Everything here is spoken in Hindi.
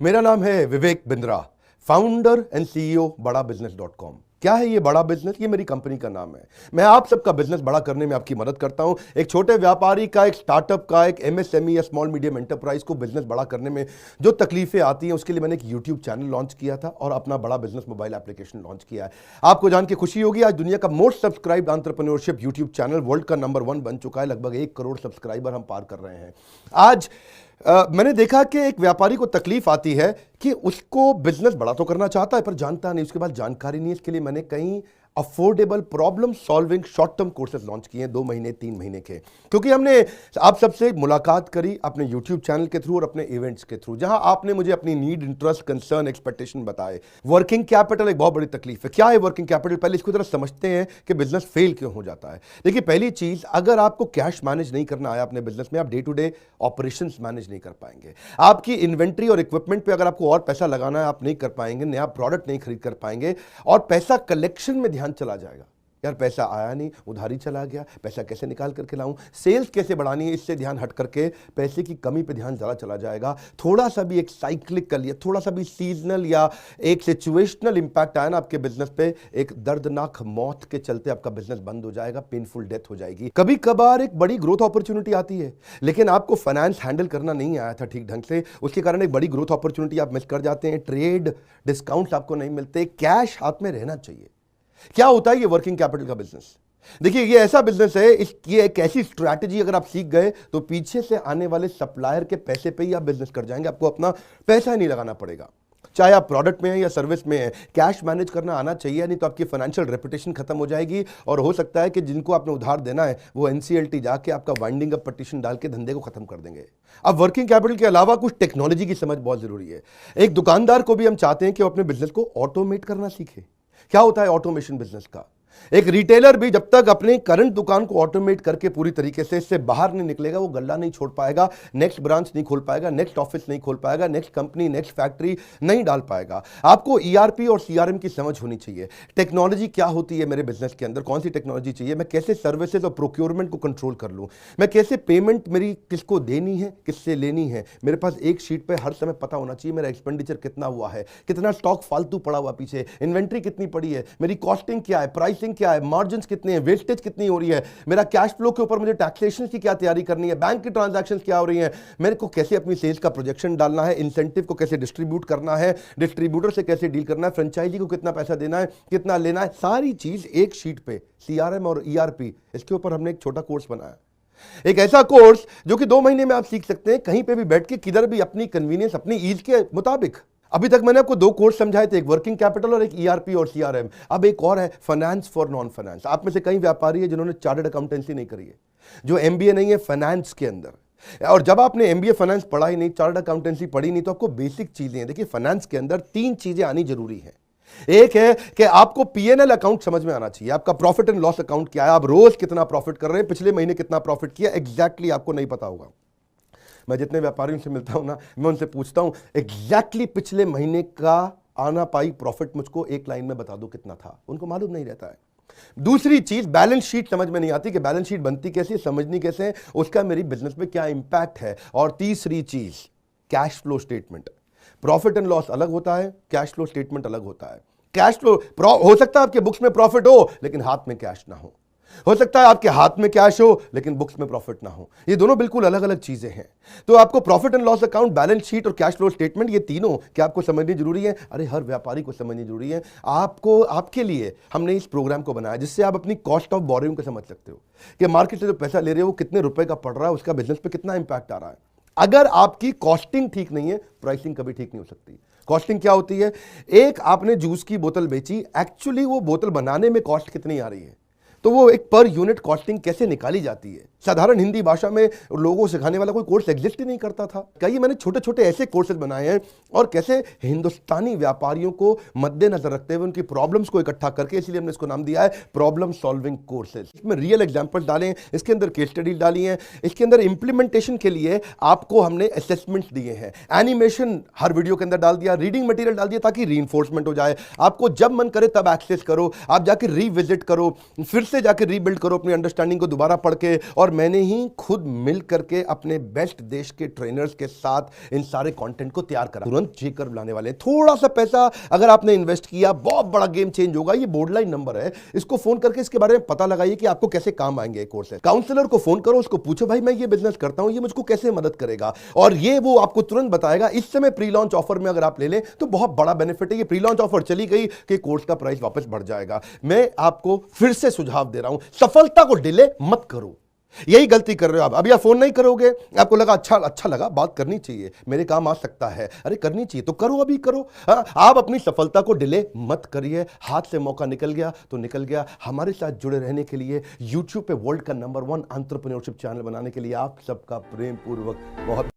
मेरा नाम है Vivek Bindra, founder and CEO बड़ा बिजनेस .com। क्या है ये बड़ा बिजनेस? ये मेरी कंपनी का नाम है। मैं आप सबका बिजनेस बड़ा करने में आपकी मदद करता हूं। एक छोटे व्यापारी का, एक स्टार्टअप का, एक एमएसएमई या स्मॉल मीडियम एंटरप्राइज को बिजनेस बड़ा करने में जो तकलीफें आती हैं, उसके लिए मैंने एक यूट्यूब चैनल लॉन्च किया था और अपना बड़ा बिजनेस मोबाइल एप्लीकेशन लॉन्च किया है। आपको जान के खुशी होगी, आज दुनिया का most subscribed entrepreneurship YouTube channel world का नंबर 1 बन चुका है। लगभग 1 करोड़ सब्सक्राइबर हम पार कर रहे हैं। आज मैंने देखा कि एक व्यापारी को तकलीफ आती है कि उसको बिजनेस बड़ा तो करना चाहता है पर जानता नहीं, उसके पास जानकारी नहीं है। इसके लिए मैंने कई affordable problem solving short term courses launch किए हैं 2 महीने 3 महीने के, क्योंकि हमने आप सबसे मुलाकात करी अपने यूट्यूब चैनल के थ्रू और अपने इवेंट्स के थ्रू, जहां आपने मुझे अपनी नीड, इंटरेस्ट, कंसर्न, एक्सपेक्टेशन बताए। वर्किंग कैपिटल एक बहुत बड़ी तकलीफ है। क्या है वर्किंग कैपिटल? पहले इसको जरा समझते हैं कि बिजनेस फेल क्यों हो जाता है। देखिए, पहली चीज, अगर आपको कैश मैनेज नहीं करना आया अपने बिजनेस में, आप day to day operations manage नहीं कर पाएंगे। आपकी इन्वेंट्री और इक्विपमेंट पे अगर आपको और पैसा लगाना है, आप नहीं कर पाएंगे। नया प्रोडक्ट नहीं खरीद कर पाएंगे और पैसा कलेक्शन में ध्यान चला जाएगा। यार पैसा आया नहीं, उधारी चला गया, पैसा कैसे निकाल करके लाऊं, सेल्स कैसे बढ़ानी है, इससे ध्यान हट करके पैसे की कमी पे ध्यान ज़्यादा चला जाएगा। थोड़ा सा भी एक साइक्लिकल या थोड़ा सा भी सीजनल या एक सिचुएशनल इंपैक्ट आया ना आपके बिजनेस पे, एक दर्दनाक मौत के चलते आपका बिजनेस बंद हो जाएगा, पेनफुल डेथ हो जाएगी। कभी कभार एक बड़ी ग्रोथ अपॉर्चुनिटी आती है, लेकिन आपको फाइनेंस हैंडल करना नहीं आया था ठीक ढंग से, उसके कारण एक बड़ी ग्रोथ अपॉर्चुनिटी आप मिस कर जाते हैं। ट्रेड डिस्काउंट्स आपको नहीं मिलते, कैश हाथ में रहना चाहिए। क्या होता है ये वर्किंग कैपिटल का बिजनेस? देखिए, ये ऐसा बिजनेस है, ये एक ऐसी स्ट्रैटेजी अगर आप सीख गए तो पीछे से आने वाले सप्लायर के पैसे पे ही आप बिजनेस कर जाएंगे। आपको अपना पैसा ही नहीं लगाना पड़ेगा, चाहे आप प्रोडक्ट में है या सर्विस में है। कैश मैनेज करना आना चाहिए, नहीं तो आपकी फाइनेंशियल रेपुटेशन खत्म हो जाएगी और हो सकता है कि जिनको आपने उधार देना है वो एनसीएलटी जाके आपका वाइंडिंग अप पटिशन डाल के धंधे को खत्म कर देंगे। अब वर्किंग कैपिटल के अलावा कुछ टेक्नोलॉजी की समझ बहुत जरूरी है। एक दुकानदार को भी हम चाहते हैं कि वो अपने बिजनेस को ऑटोमेट करना सीखे। क्या होता है ऑटोमेशन बिजनेस का? एक रिटेलर भी जब तक अपने करंट दुकान को ऑटोमेट करके पूरी तरीके से इससे बाहर नहीं निकलेगा, वो गल्ला नहीं छोड़ पाएगा, नेक्स्ट ब्रांच नहीं खोल पाएगा, नेक्स्ट ऑफिस नहीं खोल पाएगा, नेक्स्ट कंपनी, नेक्स्ट फैक्ट्री नहीं डाल पाएगा। आपको ईआरपी और सीआरएम की समझ होनी चाहिए। टेक्नोलॉजी क्या होती है मेरे बिजनेस के अंदर, कौन सी टेक्नोलॉजी चाहिए, मैं कैसे सर्विसेज और प्रोक्योरमेंट को कंट्रोल कर लूं, मैं कैसे पेमेंट मेरी किसको देनी है, किससे लेनी है। मेरे पास एक शीट पे हर समय पता होना चाहिए मेरा एक्सपेंडिचर कितना हुआ है, कितना स्टॉक फालतू पड़ा हुआ पीछे, इन्वेंट्री कितनी पड़ी है, मेरी कॉस्टिंग क्या है, प्राइसिंग क्या है, मार्जिन कितने हैं, वेस्टेज कितनी हो रही है, मेरा कैश फ्लो के ऊपर मुझे टैक्सेशन की क्या तैयारी करनी है, बैंक की ट्रांजैक्शंस क्या हो रही हैं, मेरे को कैसे अपनी सेल्स का प्रोजेक्शन डालना है, इंसेंटिव को कैसे डिस्ट्रीब्यूट करना है, डिस्ट्रीब्यूटर से कैसे डील करना है, फ्रेंचाइजी को कितना पैसा देना है, कितना लेना है, सारी चीज एक शीट पे, सीआरएम और ईआरपी, इसके ऊपर हमने एक छोटा कोर्स बनाया। एक ऐसा कोर्स जो कि 2 महीने में आप सीख सकते हैं, कहीं पे भी बैठ के, किधर भी, अपनी कन्वीनियंस, अपनी ईज के मुताबिक। अभी तक मैंने आपको 2 कोर्स समझाए थे, एक वर्किंग कैपिटल और एक ईआरपी और सीआरएम। अब एक और है, फाइनेंस फॉर नॉन फाइनेंस। आप में से कई व्यापारी है जिन्होंने चार्टर्ड अकाउंटेंसी नहीं करी है, जो एमबीए नहीं है फाइनेंस के अंदर। और जब आपने एमबीए फाइनेंस पढ़ा ही नहीं, चार्टर्ड अकाउंटेंसी पढ़ी नहीं, तो आपको बेसिक चीजें हैं। देखिए, फाइनेंस के अंदर 3 चीजें आनी जरूरी है। एक है कि आपको पीएनएल अकाउंट समझ में आना चाहिए, आपका प्रॉफिट एंड लॉस अकाउंट क्या है, आप रोज कितना प्रॉफिट कर रहे हैं, पिछले महीने कितना प्रॉफिट किया, एग्जैक्टली आपको नहीं पता होगा। मैं जितने व्यापारियों से मिलता हूं ना, मैं उनसे पूछता हूं एग्जैक्टली पिछले महीने का आना पाई प्रॉफिट मुझको एक लाइन में बता दो कितना था, उनको मालूम नहीं रहता है। दूसरी चीज, बैलेंस शीट समझ में नहीं आती कि बैलेंस शीट बनती कैसे, समझनी कैसे, उसका मेरी बिजनेस में क्या इंपैक्ट है। और तीसरी चीज, cash flow statement. Profit and loss अलग होता है, कैश फ्लो स्टेटमेंट अलग होता है। कैश फ्लो हो सकता है आपके बुक्स में प्रॉफिट हो लेकिन हाथ में कैश ना हो सकता है आपके हाथ में कैश हो लेकिन बुक्स में प्रॉफिट ना हो। ये दोनों बिल्कुल अलग अलग चीजें हैं। तो आपको profit and loss account, balance sheet और कैश फ्लो स्टेटमेंट, ये तीनों क्या आपको समझनी जरूरी है? अरे हर व्यापारी को समझनी जरूरी है। आपको, आपके लिए हमने इस प्रोग्राम को बनाया जिससे आप अपनी कॉस्ट ऑफ बोरोइंग को समझ सकते हो कि मार्केट से जो पैसा ले रहे हो वो कितने रुपए का पड़ रहा है, उसका बिजनेस पे कितना इंपैक्ट आ रहा है। अगर आपकी कॉस्टिंग ठीक नहीं है, प्राइसिंग कभी ठीक नहीं हो सकती। कॉस्टिंग क्या होती है? एक आपने जूस की बोतल बेची, एक्चुअली वो बोतल बनाने में कॉस्ट कितनी आ रही है, तो वो एक पर यूनिट कॉस्टिंग कैसे निकाली जाती है। साधारण हिंदी भाषा में लोगों को सिखाने वाला कोई कोर्स एग्जिस्ट ही नहीं करता था। कई मैंने छोटे छोटे ऐसे कोर्सेज बनाए हैं और कैसे हिंदुस्तानी व्यापारियों को मद्देनजर रखते हुए उनकी प्रॉब्लम्स को इकट्ठा करके, इसलिए हमने इसको नाम दिया है प्रॉब्लम सॉल्विंग कोर्सेज। इसमें रियल एग्जांपल्स डाले, इसके अंदर केस स्टडी डाली है, इसके अंदर इंप्लीमेंटेशन के लिए आपको हमने असेसमेंट्स दिए हैं, एनिमेशन हर वीडियो के अंदर डाल दिया, रीडिंग मटेरियल डाल दिया ताकि रीइंफोर्समेंट हो जाए। आपको जब मन करे तब एक्सेस करो, आप जाके रिविजिट करो, फिर से जाके रीबिल्ड करो अपनी अंडरस्टैंडिंग को दोबारा पढ़ के। और मैंने ही खुद मिल करके अपने बेस्ट देश के ट्रेनर्स के साथ इन सारे कंटेंट को तैयार करा। तुरंत जेकर बुलाने वाले हैं। थोड़ा सा पैसा अगर आपने इन्वेस्ट किया, बहुत बड़ा गेम चेंज होगा। ये बोर्डलाइन नंबर है, इसको फोन करके इसके बारे में पता लगाइए कि आपको कैसे काम आएंगे कोर्स है। काउंसलर को फोन करो, उसको पूछो भाई मैं ये बिजनेस करता हूं, ये मुझको कैसे मदद करेगा, और ये वो आपको तुरंत बताएगा। इस समय प्री लॉन्च ऑफर में अगर आप ले लें तो बहुत बड़ा बेनिफिट है। ये प्री लॉन्च ऑफर चली गई कि कोर्स का प्राइस वापस बढ़ जाएगा। मैं आपको फिर से सुझाव दे रहा हूं, सफलता को डिले मत करो। यही गलती कर रहे हो आप। अभी आप फोन नहीं करोगे, आपको लगा अच्छा लगा, बात करनी चाहिए, मेरे काम आ सकता है, अरे करनी चाहिए तो करो, अभी करो। आप अपनी सफलता को डिले मत करिए। हाथ से मौका निकल गया तो निकल गया। हमारे साथ जुड़े रहने के लिए, यूट्यूब पे वर्ल्ड का नंबर 1 एंटरप्रेन्योरशिप चैनल बनाने के लिए आप सबका प्रेम पूर्वक बहुत